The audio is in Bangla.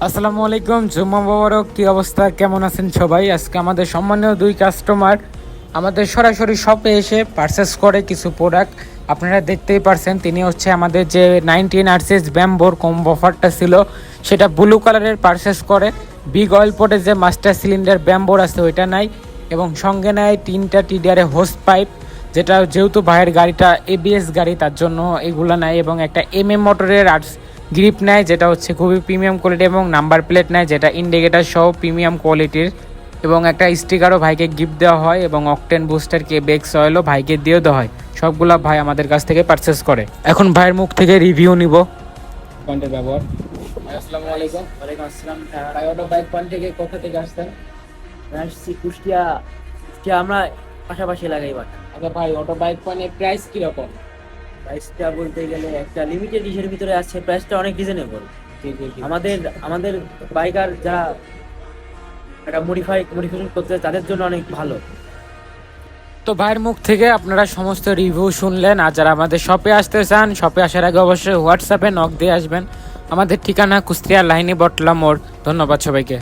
আসসালামু আলাইকুম, জুম্মা মোবারক। কি অবস্থা, কেমন আছেন সবাই? আজকে আমাদের সম্মানীয় দুই কাস্টমার আমাদের সরাসরি শপে এসে পারচেস করে কিছু প্রোডাক্ট। আপনারা দেখতেই পারছেন, তিনি হচ্ছে আমাদের যে 19 আরসিএস ব্যাম্বোর কম্বো অফারটা ছিল সেটা ব্লু কালারের পারচেস করে। বিগ অয়েল পোর্টে যে মাস্টার সিলিন্ডার ব্যাম্বোর আছে ওইটা নাই, এবং সঙ্গে নেয় 3টা টিডিআর হোস পাইপ, যেটা যেহেতু ভাইয়ের গাড়িটা এবিএস গাড়ি তার জন্য এগুলো নেয়, এবং একটা মোটরের গ্রিপ নেয় যেটা হচ্ছে খুবই প্রিমিয়াম কোয়ালিটি, এবং নাম্বার প্লেট নেয় যেটা ইন্ডিকেটার সহ প্রিমিয়াম কোয়ালিটির, এবং একটা স্টিকারও ভাইকে গিফট দেওয়া হয়, এবং অকটেন বুস্টার বেক্স অয়েলও ভাইকে দিয়ে দেওয়া হয়। সবগুলা ভাই আমাদের কাছ থেকে পারচেস করে। এখন ভাইয়ের মুখ থেকে রিভিউ নিব পয়েন্টের ব্যবহার। আসসালামু আলাইকুম। ওয়ালাইকুম আসসালাম। ভাই অটো বাইক পয়েন্ট থেকে কোথা থেকে আসছেন? আসছি কুষ্টিয়া। আমরা পাশাপাশি লাগাই বাট আচ্ছা ভাই, অটো বাইক পয়েন্টের প্রাইস কিরকম? প্রাইসটা বলতে গেলে একটা লিমিটেড ইসের ভিতরে আছে, প্রাইসটা অনেক রিজনেবল। জি জি জি। আমাদের বাইকার যারা একটা মডিফিকেশন করতে চায় তাদের জন্য অনেক ভালো। তো ভাইয়ের মুখ থেকে আপনারা সমস্ত রিভিউ শুনলেন। আর যারা আমাদের শপে আসতে চান, শপে আসার আগে অবশ্যই হোয়াটসঅ্যাপে নক দিয়ে আসবেন। আমাদের ঠিকানা কুষ্টিয়া লাইনি বটলা মোড়। ধন্যবাদ সবাইকে।